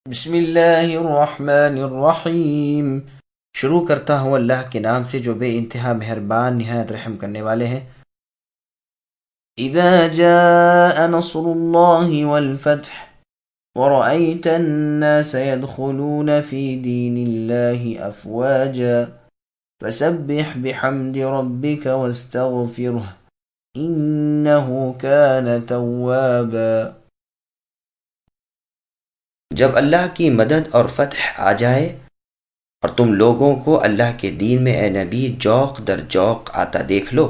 بسم اللہ الرحمن الرحیم۔ شروع کرتا ہوں اللہ کے نام سے جو بے انتہا مہربان نہایت رحم کرنے والے ہیں۔ اذا جاء نصر اللہ والفتح ورأيت الناس يدخلون في دين الله افواجا فسبح بحمد ربك واستغفره انه كان توابا۔ جب اللہ کی مدد اور فتح آ جائے اور تم لوگوں کو اللہ کے دین میں اے نبی جوق در جوق آتا دیکھ لو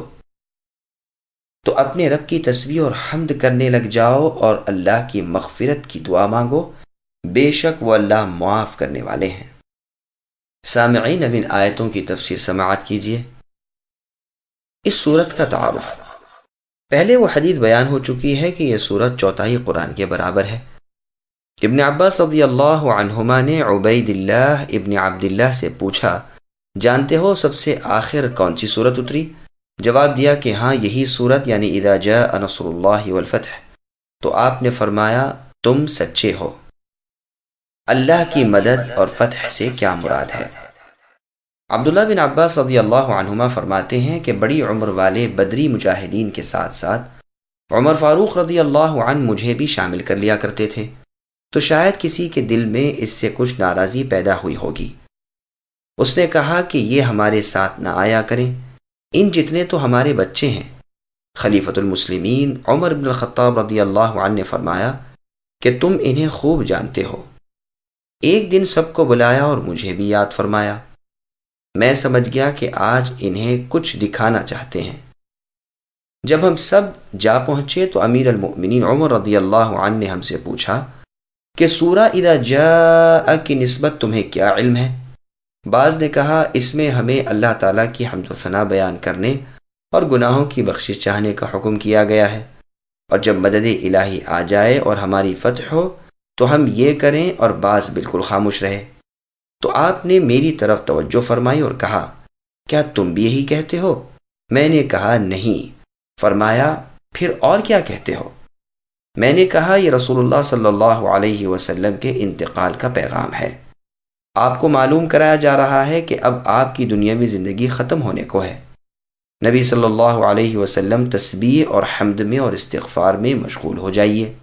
تو اپنے رب کی تسبیح اور حمد کرنے لگ جاؤ اور اللہ کی مغفرت کی دعا مانگو، بے شک وہ اللہ معاف کرنے والے ہیں۔ سامعین، اب ان آیتوں کی تفسیر سماعت کیجیے۔ اس سورت کا تعارف، پہلے وہ حدیث بیان ہو چکی ہے کہ یہ سورت چوتھائی قرآن کے برابر ہے۔ ابن عباس رضی اللہ عنہما نے عبید اللہ ابن عبداللہ سے پوچھا، جانتے ہو سب سے آخر کون سی سورت اتری؟ جواب دیا کہ ہاں یہی سورت، یعنی اذا جاء نصر اللہ والفتح۔ تو آپ نے فرمایا تم سچے ہو۔ اللہ کی مدد اور فتح سے کیا مراد ہے؟ عبداللہ بن عباس رضی اللہ عنہما فرماتے ہیں کہ بڑی عمر والے بدری مجاہدین کے ساتھ ساتھ عمر فاروق رضی اللہ عنہ مجھے بھی شامل کر لیا کرتے تھے، تو شاید کسی کے دل میں اس سے کچھ ناراضی پیدا ہوئی ہوگی۔ اس نے کہا کہ یہ ہمارے ساتھ نہ آیا کریں، ان جتنے تو ہمارے بچے ہیں۔ خلیفۃ المسلمین عمر بن الخطاب رضی اللہ عنہ نے فرمایا کہ تم انہیں خوب جانتے ہو۔ ایک دن سب کو بلایا اور مجھے بھی یاد فرمایا۔ میں سمجھ گیا کہ آج انہیں کچھ دکھانا چاہتے ہیں۔ جب ہم سب جا پہنچے تو امیر المؤمنین عمر رضی اللہ عنہ نے ہم سے پوچھا کہ سورہ اذا جاء کی نسبت تمہیں کیا علم ہے؟ بعض نے کہا اس میں ہمیں اللہ تعالیٰ کی حمد و ثنا بیان کرنے اور گناہوں کی بخشش چاہنے کا حکم کیا گیا ہے، اور جب مدد الہی آ جائے اور ہماری فتح ہو تو ہم یہ کریں، اور بعض بالکل خاموش رہے۔ تو آپ نے میری طرف توجہ فرمائی اور کہا کیا تم بھی یہی کہتے ہو؟ میں نے کہا نہیں۔ فرمایا پھر اور کیا کہتے ہو؟ میں نے کہا یہ رسول اللہ صلی اللہ علیہ وسلم کے انتقال کا پیغام ہے۔ آپ کو معلوم کرایا جا رہا ہے کہ اب آپ کی دنیاوی زندگی ختم ہونے کو ہے۔ نبی صلی اللہ علیہ وسلم تسبیح اور حمد میں اور استغفار میں مشغول ہو جائیے۔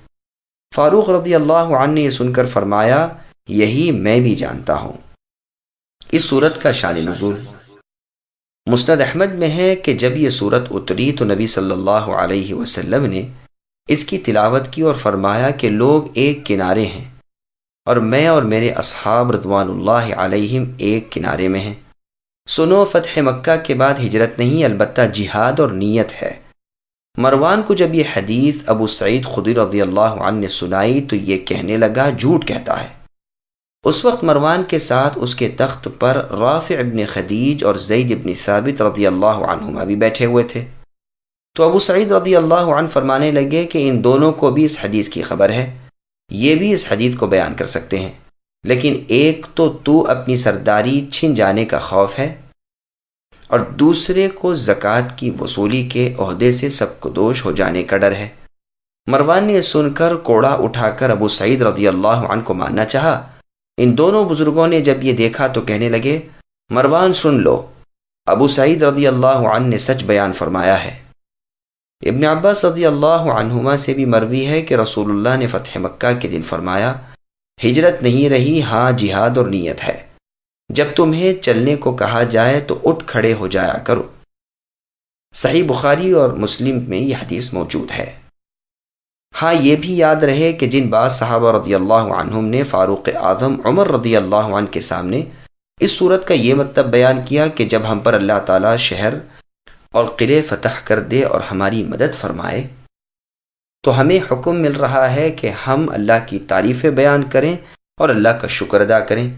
فاروق رضی اللہ عنہ نے یہ سن کر فرمایا یہی میں بھی جانتا ہوں۔ اس سورت کا شان نزول، مسند احمد میں ہے کہ جب یہ سورت اتری تو نبی صلی اللہ علیہ وسلم نے اس کی تلاوت کی اور فرمایا کہ لوگ ایک کنارے ہیں اور میں اور میرے اصحاب رضوان اللہ علیہم ایک کنارے میں ہیں۔ سنو، فتح مکہ کے بعد ہجرت نہیں البتہ جہاد اور نیت ہے۔ مروان کو جب یہ حدیث ابو سعید خدری رضی اللہ عنہ نے سنائی تو یہ کہنے لگا جھوٹ کہتا ہے۔ اس وقت مروان کے ساتھ اس کے تخت پر رافع ابن خدیج اور زید ابن ثابت رضی اللہ عنہما بھی بیٹھے ہوئے تھے۔ تو ابو سعید رضی اللہ عنہ فرمانے لگے کہ ان دونوں کو بھی اس حدیث کی خبر ہے، یہ بھی اس حدیث کو بیان کر سکتے ہیں، لیکن ایک تو اپنی سرداری چھن جانے کا خوف ہے اور دوسرے کو زکوٰۃ کی وصولی کے عہدے سے سبکدوش ہو جانے کا ڈر ہے۔ مروان نے سن کر کوڑا اٹھا کر ابو سعید رضی اللہ عنہ کو مارنا چاہا۔ ان دونوں بزرگوں نے جب یہ دیکھا تو کہنے لگے مروان سن لو، ابو سعید رضی اللہ عنہ نے سچ بیان فرمایا ہے۔ ابن عباس رضی اللہ عنہما سے بھی مروی ہے کہ رسول اللہ نے فتح مکہ کے دن فرمایا ہجرت نہیں رہی، ہاں جہاد اور نیت ہے۔ جب تمہیں چلنے کو کہا جائے تو اٹھ کھڑے ہو جایا کرو۔ صحیح بخاری اور مسلم میں یہ حدیث موجود ہے۔ ہاں یہ بھی یاد رہے کہ جن بعض صحابہ رضی اللہ عنہم نے فاروق اعظم عمر رضی اللہ عنہ کے سامنے اس صورت کا یہ مطلب بیان کیا کہ جب ہم پر اللہ تعالیٰ شہر اور قلعے فتح کر دے اور ہماری مدد فرمائے تو ہمیں حکم مل رہا ہے کہ ہم اللہ کی تعریفیں بیان کریں اور اللہ کا شکر ادا کریں،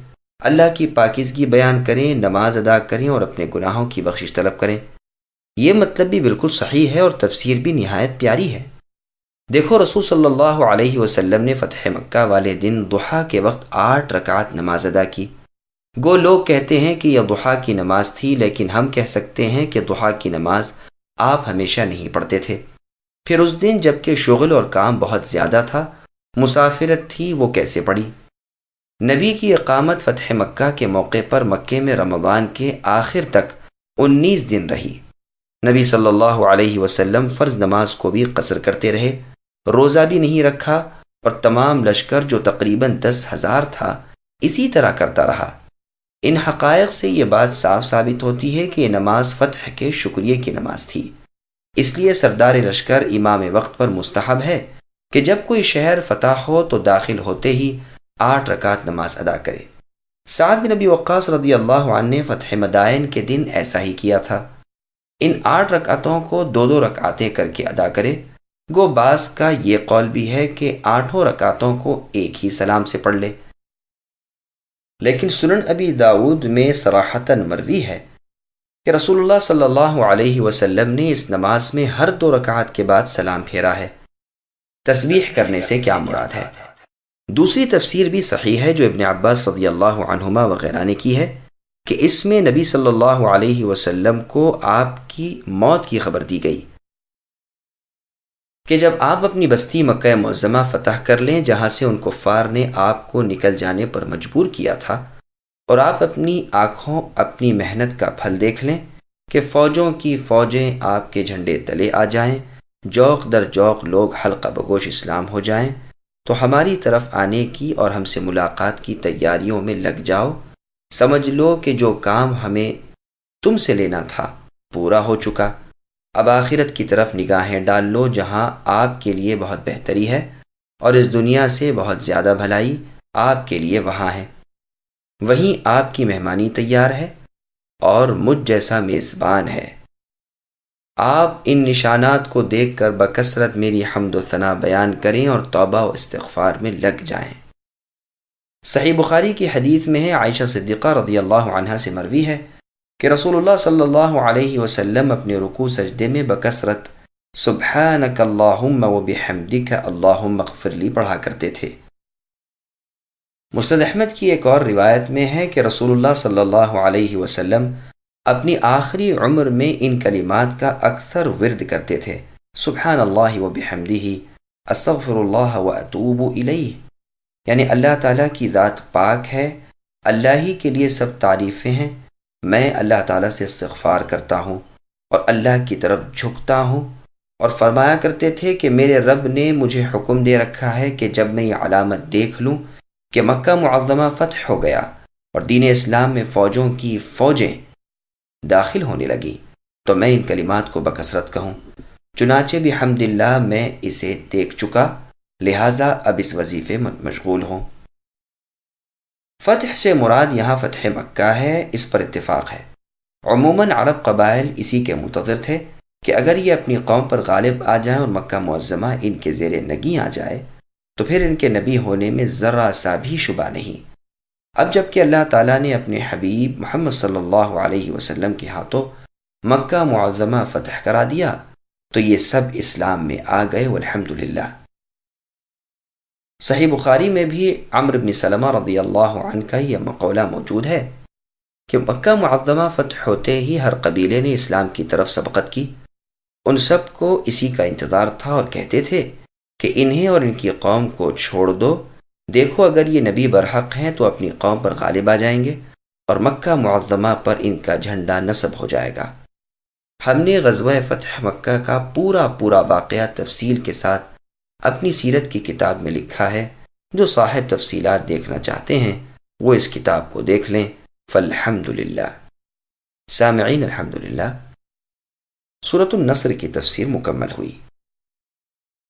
اللہ کی پاکیزگی بیان کریں، نماز ادا کریں اور اپنے گناہوں کی بخشش طلب کریں۔ یہ مطلب بھی بالکل صحیح ہے اور تفسیر بھی نہایت پیاری ہے۔ دیکھو رسول صلی اللہ علیہ وسلم نے فتح مکہ والے دن ضحیٰ کے وقت 8 رکعت نماز ادا کی۔ گو لوگ کہتے ہیں کہ یہ ضحیٰ کی نماز تھی، لیکن ہم کہہ سکتے ہیں کہ ضحیٰ کی نماز آپ ہمیشہ نہیں پڑھتے تھے۔ پھر اس دن جب کہ شغل اور کام بہت زیادہ تھا، مسافرت تھی، وہ کیسے پڑھی؟ نبی کی اقامت فتح مکہ کے موقع پر مکے میں رمضان کے آخر تک 19 دن رہی۔ نبی صلی اللہ علیہ وسلم فرض نماز کو بھی قصر کرتے رہے، روزہ بھی نہیں رکھا، اور تمام لشکر جو تقریباً 10,000 تھا اسی طرح کرتا رہا۔ ان حقائق سے یہ بات صاف ثابت ہوتی ہے کہ یہ نماز فتح کے شکریہ کی نماز تھی۔ اس لیے سردار لشکر امام وقت پر مستحب ہے کہ جب کوئی شہر فتح ہو تو داخل ہوتے ہی 8 رکعت نماز ادا کرے۔ سعد بن ابی وقاص رضی اللہ عنہ نے فتح مدائن کے دن ایسا ہی کیا تھا۔ ان 8 رکعتوں کو 2 رکعتیں کر کے ادا کرے۔ گو بعض کا یہ قول بھی ہے کہ 8 رکعتوں کو ایک ہی سلام سے پڑھ لے، لیکن سنن ابی داود میں صراحتاً مروی ہے کہ رسول اللہ صلی اللہ علیہ وسلم نے اس نماز میں ہر 2 رکعت کے بعد سلام پھیرا ہے۔ تسبیح کرنے سے کیا مراد ہے؟ دوسری تفسیر بھی صحیح ہے جو ابن عباس رضی اللہ عنہما وغیرہ نے کی ہے کہ اس میں نبی صلی اللہ علیہ وسلم کو آپ کی موت کی خبر دی گئی کہ جب آپ اپنی بستی مکہ معظمہ فتح کر لیں جہاں سے ان کفار نے آپ کو نکل جانے پر مجبور کیا تھا، اور آپ اپنی آنکھوں اپنی محنت کا پھل دیکھ لیں کہ فوجوں کی فوجیں آپ کے جھنڈے تلے آ جائیں، جوق در جوق لوگ حلقہ بگوش اسلام ہو جائیں، تو ہماری طرف آنے کی اور ہم سے ملاقات کی تیاریوں میں لگ جاؤ۔ سمجھ لو کہ جو کام ہمیں تم سے لینا تھا پورا ہو چکا۔ اب آخرت کی طرف نگاہیں ڈال لو جہاں آپ کے لیے بہت بہتری ہے، اور اس دنیا سے بہت زیادہ بھلائی آپ کے لیے وہاں ہے۔ وہیں آپ کی مہمانی تیار ہے اور مجھ جیسا میزبان ہے۔ آپ ان نشانات کو دیکھ کر بکثرت میری حمد و ثنا بیان کریں اور توبہ و استغفار میں لگ جائیں۔ صحیح بخاری کی حدیث میں ہے، عائشہ صدیقہ رضی اللہ عنہا سے مروی ہے کہ رسول اللہ صلی اللہ علیہ وسلم اپنے رکوع سجدے میں بکثرت سبحانک اللہم و بحمدک اللہم اغفر لی پڑھا کرتے تھے۔ مسند احمد کی ایک اور روایت میں ہے کہ رسول اللہ صلی اللہ علیہ وسلم اپنی آخری عمر میں ان کلمات کا اکثر ورد کرتے تھے، سبحان اللہ و بحمدہ، استغفر اللہ و اتوب الیہ، یعنی اللہ تعالیٰ کی ذات پاک ہے، اللہ ہی کے لیے سب تعریفیں ہیں، میں اللہ تعالیٰ سے استغفار کرتا ہوں اور اللہ کی طرف جھکتا ہوں۔ اور فرمایا کرتے تھے کہ میرے رب نے مجھے حکم دے رکھا ہے کہ جب میں یہ علامت دیکھ لوں کہ مکہ معظمہ فتح ہو گیا اور دین اسلام میں فوجوں کی فوجیں داخل ہونے لگی تو میں ان کلمات کو بکثرت کہوں۔ چنانچہ بحمد اللہ میں اسے دیکھ چکا، لہٰذا اب اس وظیفے میں مشغول ہوں۔ فتح سے مراد یہاں فتح مکہ ہے، اس پر اتفاق ہے۔ عموماً عرب قبائل اسی کے منتظر تھے کہ اگر یہ اپنی قوم پر غالب آ جائیں اور مکہ معظمہ ان کے زیر نگیں آ جائے تو پھر ان کے نبی ہونے میں ذرا سا بھی شبہ نہیں۔ اب جب کہ اللہ تعالیٰ نے اپنے حبیب محمد صلی اللہ علیہ وسلم کے ہاتھوں مکہ معظمہ فتح کرا دیا تو یہ سب اسلام میں آ گئے والحمدللہ۔ صحیح بخاری میں بھی عمرو بن سلمہ رضی اللہ عنہ کا یہ مقولہ موجود ہے کہ مکہ معظمہ فتح ہوتے ہی ہر قبیلے نے اسلام کی طرف سبقت کی۔ ان سب کو اسی کا انتظار تھا اور کہتے تھے کہ انہیں اور ان کی قوم کو چھوڑ دو، دیکھو اگر یہ نبی برحق ہیں تو اپنی قوم پر غالب آ جائیں گے اور مکہ معظمہ پر ان کا جھنڈا نصب ہو جائے گا۔ ہم نے غزوہ فتح مکہ کا پورا واقعہ تفصیل کے ساتھ اپنی سیرت کی کتاب میں لکھا ہے، جو صاحب تفصیلات دیکھنا چاہتے ہیں وہ اس کتاب کو دیکھ لیں۔ فالحمدللہ۔ سامعین، الحمدللہ سورۃ النصر کی تفسیر مکمل ہوئی۔